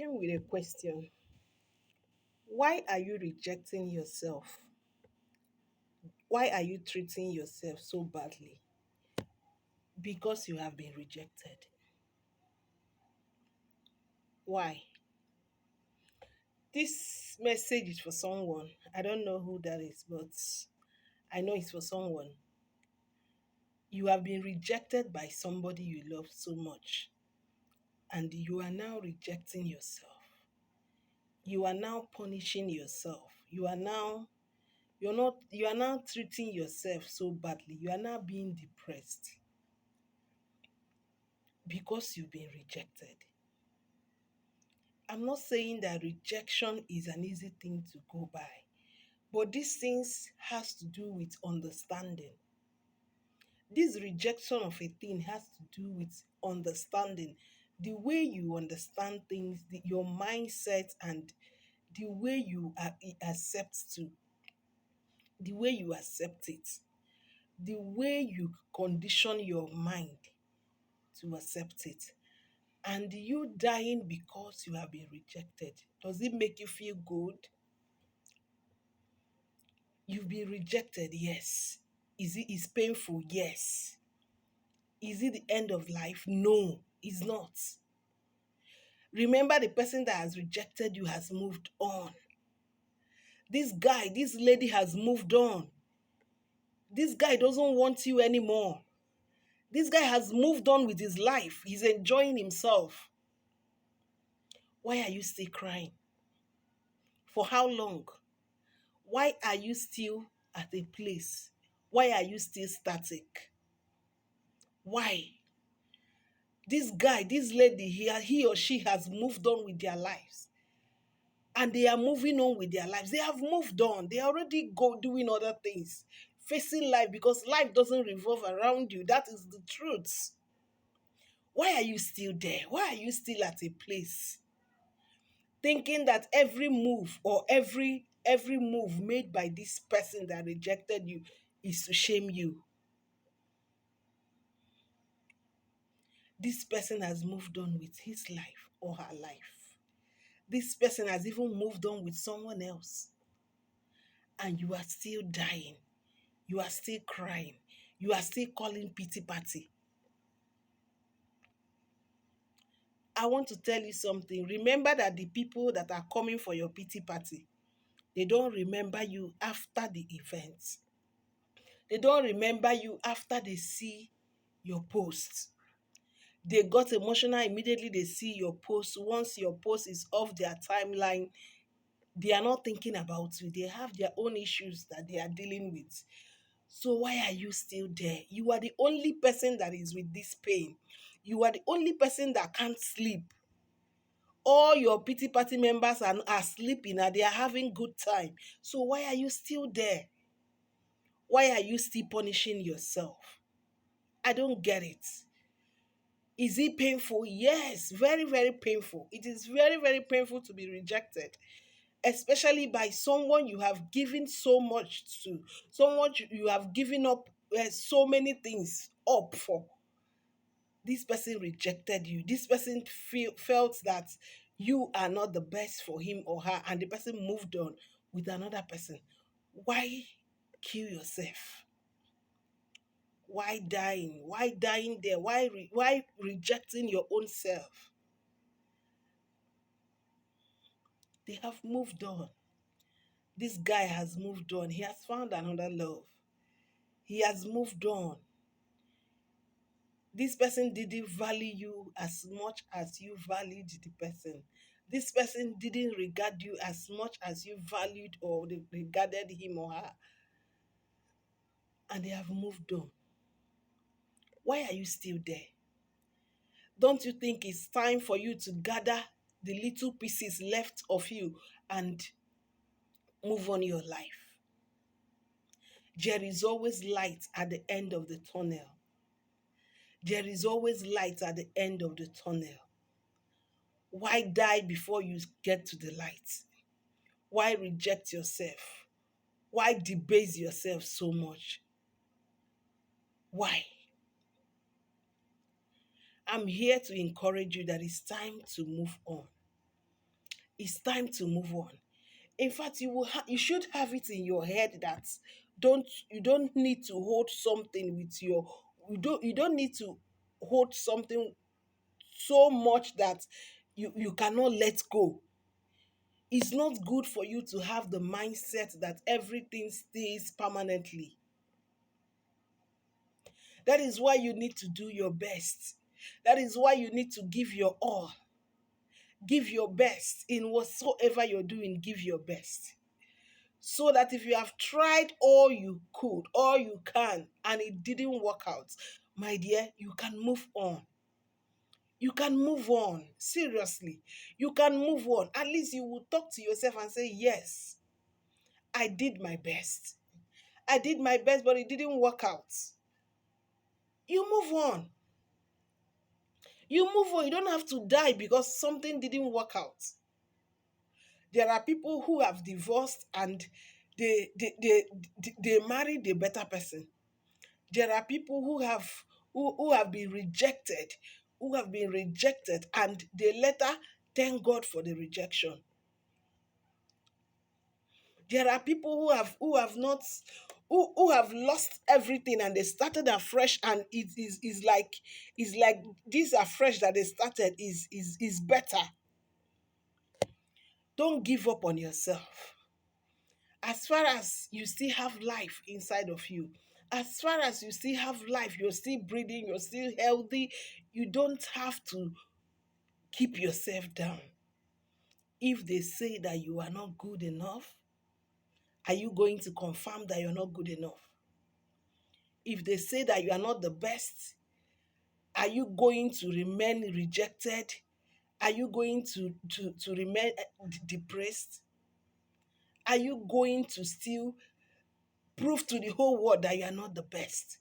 came with a question. Why are you rejecting yourself? Why are you treating yourself so badly? Because you have been rejected. Why? This message is for someone. I don't know who that is, but I know it's for someone. You have been rejected by somebody you love so much, and you are now rejecting yourself. You are now punishing yourself. You are now treating yourself so badly. You are now being depressed because you've been rejected. I'm not saying that rejection is an easy thing to go by, but these things has to do with understanding. This rejection of a thing has to do with understanding. The way you understand things, your mindset, and the way accept to, the way you accept it, the way you condition your mind to accept it. And you dying because you have been rejected, does it make you feel good? You've been rejected, yes. Is painful? Yes. Is it the end of life? No, it's not. Remember, the person that has rejected you has moved on. This guy, this lady has moved on. This guy doesn't want you anymore. This guy has moved on with his life. He's enjoying himself. Why are you still crying? For how long? Why are you still at a place? Why are you still static? Why? This guy, this lady, he or she has moved on with their lives. And they are moving on with their lives. They have moved on. They already go doing other things, facing life, because life doesn't revolve around you. That is the truth. Why are you still there? Why are you still at a place thinking that every move or every move made by this person that rejected you is to shame you? This person has moved on with his life or her life. This person has even moved on with someone else, and you are still dying. You are still crying. You are still calling pity party. I want to tell you something. Remember that the people that are coming for your pity party, they don't remember you after the event. They don't remember you after they see your post. They got emotional immediately they see your post. Once your post is off their timeline, they are not thinking about you. They have their own issues that they are dealing with. So why are you still there? You are the only person that is with this pain. You are the only person that can't sleep. All your pity party members are sleeping and they are having good time. So why are you still there? Why are you still punishing yourself? I don't get it. Is it painful? Yes, very, very painful. It is very, very painful to be rejected, especially by someone you have given so much to, someone you have given up so many things up for. This person rejected you. This person felt that you are not the best for him or her, and the person moved on with another person. Why kill yourself? Why dying? Why dying there? Why rejecting your own self? They have moved on. This guy has moved on. He has found another love. He has moved on. This person didn't value you as much as you valued the person. This person didn't regard you as much as you valued or regarded him or her. And they have moved on. Why are you still there? Don't you think it's time for you to gather the little pieces left of you and move on your life? There is always light at the end of the tunnel. There is always light at the end of the tunnel. Why die before you get to the light? Why reject yourself? Why debase yourself so much? Why? I'm here to encourage you that it's time to move on. It's time to move on. In fact, you should have it in your head that you don't need to hold something with your you don't need to hold something so much that you cannot let go. It's not good for you to have the mindset that everything stays permanently. That is why you need to do your best. That is why you need to give your all. Give your best in whatsoever you're doing, give your best. So that if you have tried all you could, all you can, and it didn't work out, my dear, you can move on. You can move on. Seriously, you can move on. At least you will talk to yourself and say, yes, I did my best. I did my best, but it didn't work out. You move on. You move on. You don't have to die because something didn't work out. There are people who have divorced and they married a better person. There are people who have been rejected, and they later thank God for the rejection. There are people who have not who have lost everything and they started afresh, and it is like this afresh that they started is better. Don't give up on yourself. As far as you still have life inside of you, as far as you still have life, you're still breathing, you're still healthy, you don't have to keep yourself down. If they say that you are not good enough, are you going to confirm that you're not good enough? If they say that you are not the best, are you going to remain rejected? Are you going to remain depressed? Are you going to still prove to the whole world that you are not the best?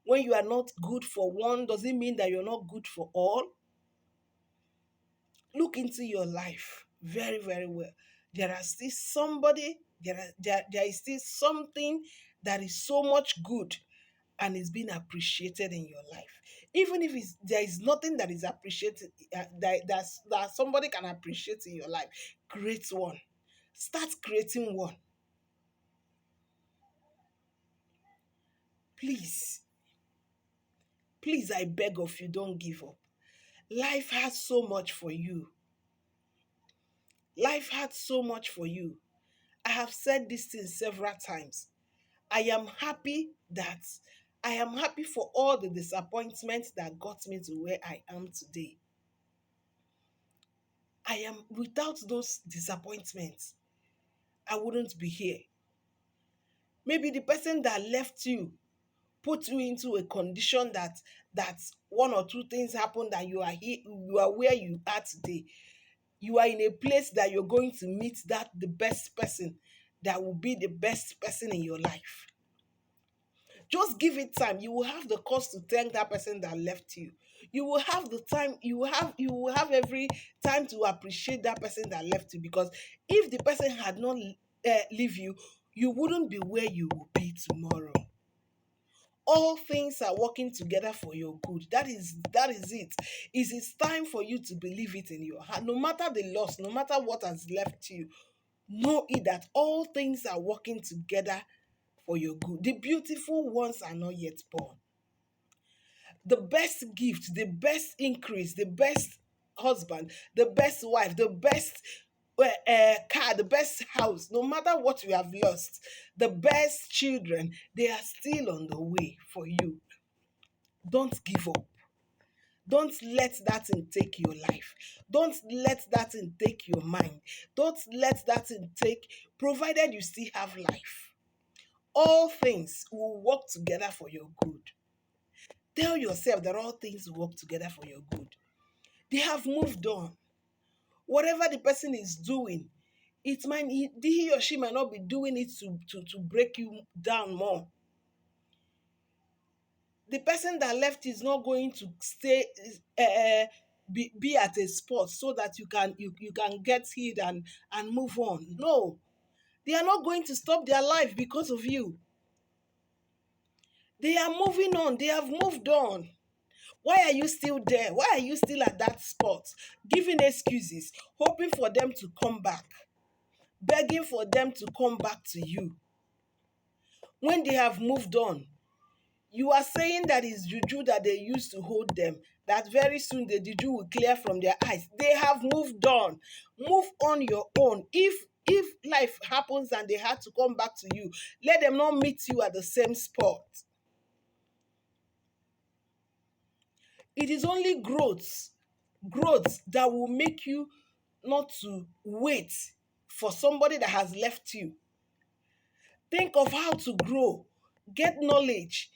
When you are not good for one, does it mean that you're not good for all? Look into your life very, very well. There are still somebody, there is still something that is so much good and is being appreciated in your life. Even if there is nothing that is appreciated, that somebody can appreciate in your life, create one. Start creating one. Please, please, I beg of you, don't give up. Life has so much for you. Life had so much for you. I have said this thing several times. That I am happy for all the disappointments that got me to where I am today. I am without those disappointments, I wouldn't be here. Maybe the person that left you put you into a condition that one or two things happened and you are here, you are where you are today. You are in a place that you're going to meet that the best person that will be the best person in your life. Just give it time. You will have the cause to thank that person that left you. You will have the time, you will have every time to appreciate that person that left you, because if the person had not leave you, you wouldn't be where you will be tomorrow. All things are working together for your good. That is it. It's time for you to believe it in your heart. No matter the loss, no matter what has left you, know it that all things are working together for your good. The beautiful ones are not yet born. The best gift, the best increase, the best husband, the best wife, the best car, the best house, no matter what you have lost, the best children, they are still on the way for you. Don't give up. Don't let that thing take your life. Don't let that thing take your mind. Don't let that thing take, provided you still have life. All things will work together for your good. Tell yourself that all things work together for your good. They have moved on. Whatever the person is doing, he or she might not be doing it to break you down more. The person that left is not going to stay be at a spot so that you can get healed and move on. No, they are not going to stop their life because of you. They are moving on. They have moved on. Why are you still there? Why are you still at that spot? Giving excuses, hoping for them to come back, begging for them to come back to you when they have moved on. You are saying that it's juju that they used to hold them, that very soon the juju will clear from their eyes. They have moved on. Move on your own. If life happens and they had to come back to you, let them not meet you at the same spot. It is only growth that will make you not to wait for somebody that has left you. Think of how to grow. Get knowledge.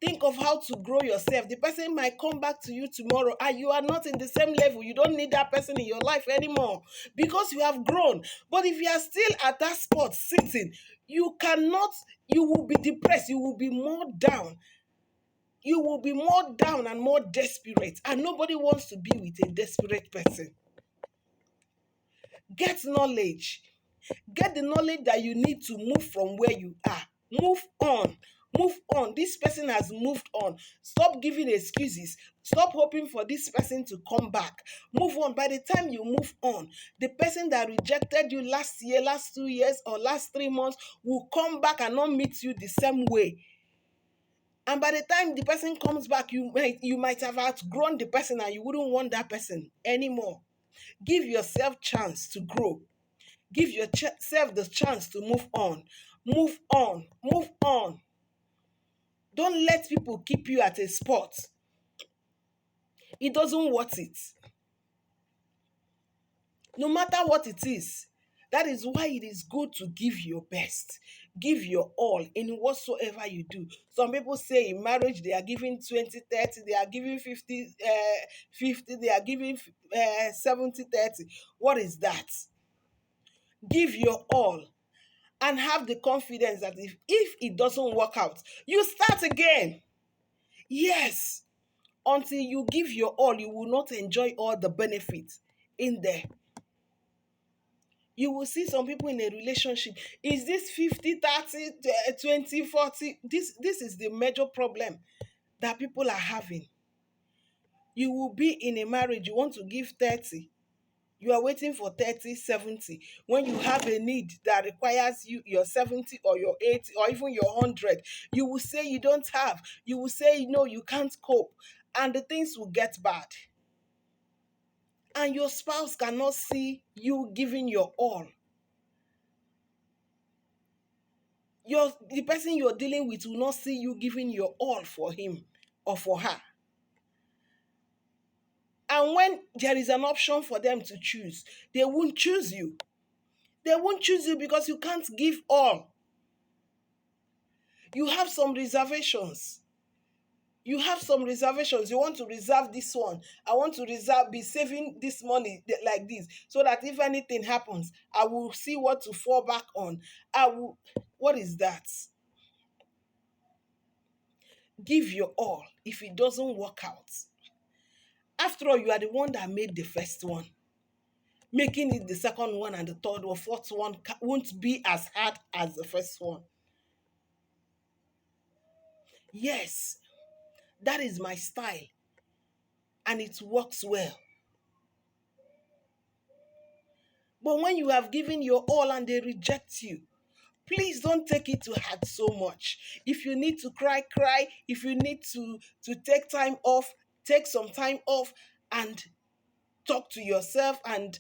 Think of how to grow yourself. The person might come back to you tomorrow and you are not in the same level. You don't need that person in your life anymore because you have grown. But if you are still at that spot sitting, you cannot, you will be depressed. You will be more down. You will be more down and more desperate. And nobody wants to be with a desperate person. Get knowledge. Get the knowledge that you need to move from where you are. Move on. Move on. This person has moved on. Stop giving excuses. Stop hoping for this person to come back. Move on. By the time you move on, the person that rejected you last year, last 2 years, or last 3 months will come back and not meet you the same way. And by the time the person comes back, you might have outgrown the person and you wouldn't want that person anymore. Give yourself chance to grow. Give yourself the chance to move on. Move on. Move on. Don't let people keep you at a spot. It doesn't worth it. No matter what it is. That is why it is good to give your best. Give your all in whatsoever you do. Some people say in marriage they are giving 20, 30, they are giving 50, 50, they are giving 70, 30. What is that? Give your all and have the confidence that if it doesn't work out, you start again. Yes, until you give your all, you will not enjoy all the benefits in there. You will see some people in a relationship. Is this 50, 30, 20, 40? This is the major problem that people are having. You will be in a marriage, you want to give 30. You are waiting for 30, 70. When you have a need that requires your 70 or your 80 or even your 100, you will say you don't have. You will say, no, you can't cope. And the things will get bad. And your spouse cannot see you giving your all. The person you're dealing with will not see you giving your all for him or for her. And when there is an option for them to choose, they won't choose you. They won't choose you because you can't give all. You have some reservations. You have some reservations. You want to reserve this one. I want to be saving this money like this so that if anything happens, I will see what to fall back on. What is that? Give your all. If it doesn't work out, after all, you are the one that made the first one. Making it the second one and the third or fourth one won't be as hard as the first one. Yes, that is my style and it works well. But when you have given your all and they reject you, please don't take it to heart so much. If you need to cry, cry. If you need to take time off, take some time off and talk to yourself and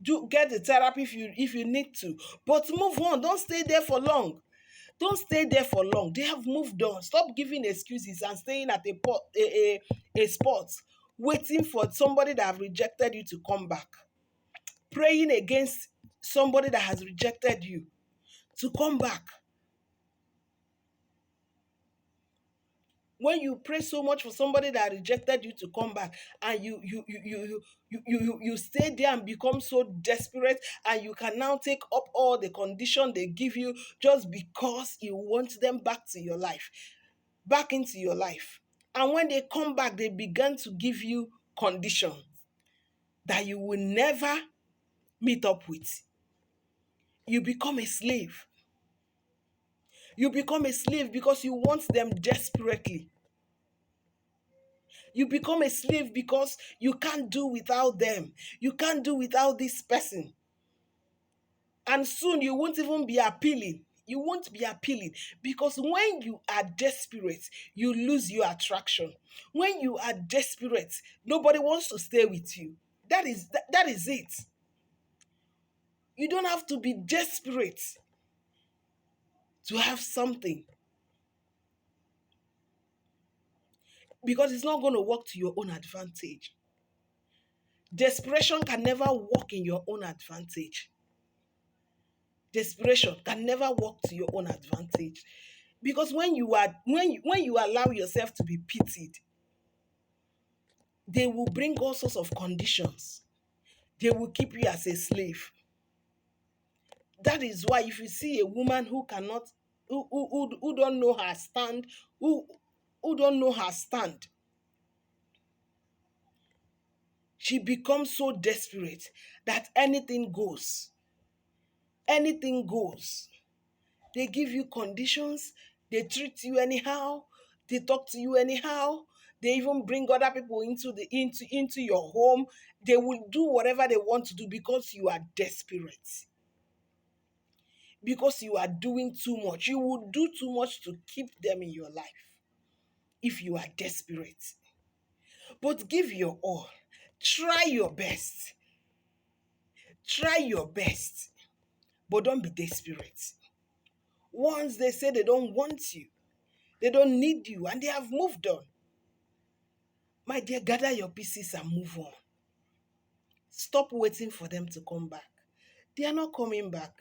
do get the therapy if you need to. But move on. Don't stay there for long. Don't stay there for long. They have moved on. Stop giving excuses and staying at a spot waiting for somebody that have rejected you to come back. Praying against somebody that has rejected you to come back. When you pray so much for somebody that rejected you to come back and you stay there and become so desperate and you can now take up all the condition they give you just because you want them back to your life, back into your life. And when they come back, they begin to give you conditions that you will never meet up with. You become a slave. You become a slave because you want them desperately. You become a slave because you can't do without them. You can't do without this person. And soon you won't even be appealing. You won't be appealing because when you are desperate, you lose your attraction. When you are desperate, nobody wants to stay with you. That is it. You don't have to be desperate to have something because it's not going to work to your own advantage. Desperation can never work in your own advantage. Desperation can never work to your own advantage because when you allow yourself to be pitied, they will bring all sorts of conditions. They will keep you as a slave. That is why if you see a woman who cannot, who don't know her stand, who don't know her stand, she becomes so desperate that anything goes. Anything goes. They give you conditions, they treat you anyhow, they talk to you anyhow, they even bring other people into your home. They will do whatever they want to do because you are desperate. Because you are doing too much. You will do too much to keep them in your life if you are desperate. But give your all. Try your best. Try your best. But don't be desperate. Once they say they don't want you, they don't need you, and they have moved on. My dear, gather your pieces and move on. Stop waiting for them to come back. They are not coming back.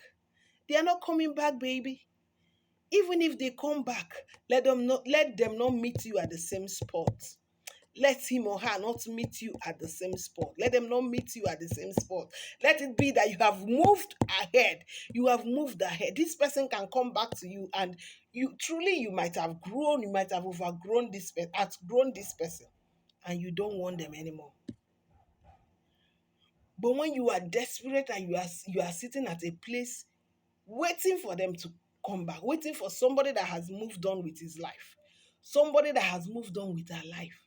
They are not coming back, baby. Even if they come back, let them not meet you at the same spot. Let him or her not meet you at the same spot. Let them not meet you at the same spot. Let it be that you have moved ahead. You have moved ahead. This person can come back to you, and you might have grown, you might have outgrown this person, and you don't want them anymore. But when you are desperate and you are sitting at a place waiting for them to come back, waiting for somebody that has moved on with his life, somebody that has moved on with her life.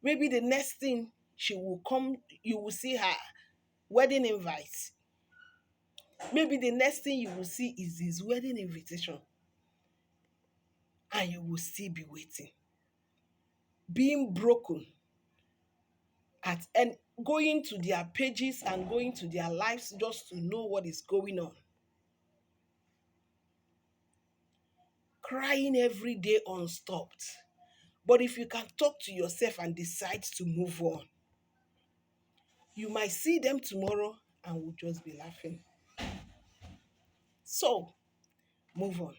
Maybe the next thing she will come, you will see her wedding invite. Maybe the next thing you will see is his wedding invitation, and you will still be waiting, being broken and going to their pages and going to their lives just to know what is going on. Crying every day unstopped. But if you can talk to yourself and decide to move on, you might see them tomorrow and will just be laughing. So, move on.